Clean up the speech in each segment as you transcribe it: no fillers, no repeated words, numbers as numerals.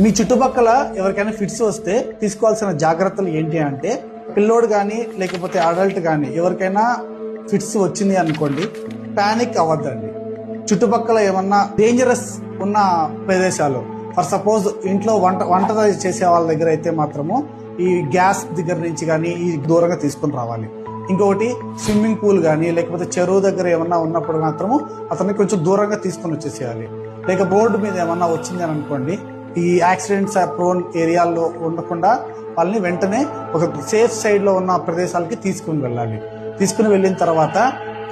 మీ చుట్టుపక్కల ఎవరికైనా ఫిట్స్ వస్తే తీసుకోవాల్సిన జాగ్రత్తలు ఏంటి అంటే, పిల్లోడు కానీ లేకపోతే అడల్ట్ కానీ ఎవరికైనా ఫిట్స్ వచ్చింది అనుకోండి, పానిక్ అవ్వద్దండి. చుట్టుపక్కల ఏమన్నా డేంజరస్ ఉన్న ప్రదేశాలు, ఫర్ సపోజ్ ఇంట్లో వంట చేసే వాళ్ళ దగ్గర అయితే మాత్రము ఈ గ్యాస్ దగ్గర నుంచి కానీ ఈ దూరంగా తీసుకుని రావాలి. ఇంకొకటి స్విమ్మింగ్ పూల్ కానీ లేకపోతే చెరువు దగ్గర ఏమన్నా ఉన్నప్పుడు మాత్రము అతన్ని కొంచెం దూరంగా తీసుకుని వచ్చేసేయాలి. లేక రోడ్డు మీద ఏమన్నా వచ్చింది అని అనుకోండి, ఈ యాక్సిడెంట్స్ ప్రోన్ ఏరియాల్లో ఉండకుండా వాళ్ళని వెంటనే ఒక సేఫ్ సైడ్ లో ఉన్న ప్రదేశాలకి తీసుకుని వెళ్ళాలి. తీసుకుని వెళ్ళిన తర్వాత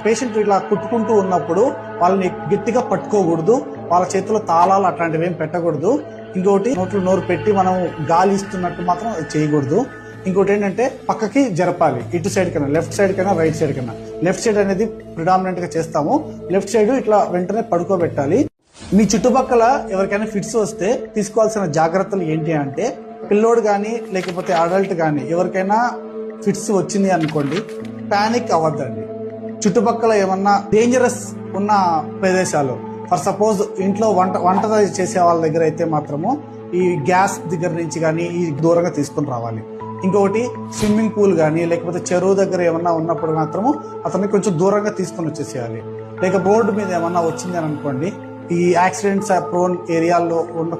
పేషెంట్ ఇట్లా కుట్టుకుంటూ ఉన్నప్పుడు వాళ్ళని గట్టిగా పట్టుకోకూడదు, వాళ్ళ చేతిలో తాళాలు అట్లాంటివి ఏం పెట్టకూడదు. ఇంకొకటి నోట్లో నోరు పెట్టి మనం గాలి ఇస్తున్నట్టు మాత్రం చేయకూడదు. ఇంకోటి ఏంటంటే పక్కకి జరపాలి, ఇటు సైడ్ కన్నా, లెఫ్ట్ సైడ్ కన్నా, రైట్ సైడ్ కన్నా. లెఫ్ట్ సైడ్ అనేది ప్రిడామినెంట్ గా చేస్తాము, లెఫ్ట్ సైడ్ ఇట్లా వెంటనే పడుకోబెట్టాలి. మీ చుట్టుపక్కల ఎవరికైనా ఫిట్స్ వస్తే తీసుకోవాల్సిన జాగ్రత్తలు ఏంటి అంటే, పిల్లోడు కానీ లేకపోతే అడల్ట్ కానీ ఎవరికైనా ఫిట్స్ వచ్చింది అనుకోండి, పానిక్ అవ్వద్దండి. చుట్టుపక్కల ఏమన్నా డేంజరస్ ఉన్న ప్రదేశాలు, ఫర్ సపోజ్ ఇంట్లో వంట చేసే వాళ్ళ దగ్గర అయితే మాత్రము ఈ గ్యాస్ దగ్గర నుంచి కానీ ఈ దూరంగా తీసుకుని రావాలి. ఇంకొకటి స్విమ్మింగ్ పూల్ కానీ లేకపోతే చెరువు దగ్గర ఏమన్నా ఉన్నప్పుడు మాత్రము అతన్ని కొంచెం దూరంగా తీసుకుని వచ్చేసేయాలి. లేక రోడ్డు మీద ఏమన్నా వచ్చింది అని అనుకోండి, ఈ యాక్సిడెంట్స్ ప్రోన్ ఏరియాల్లో ఉన్న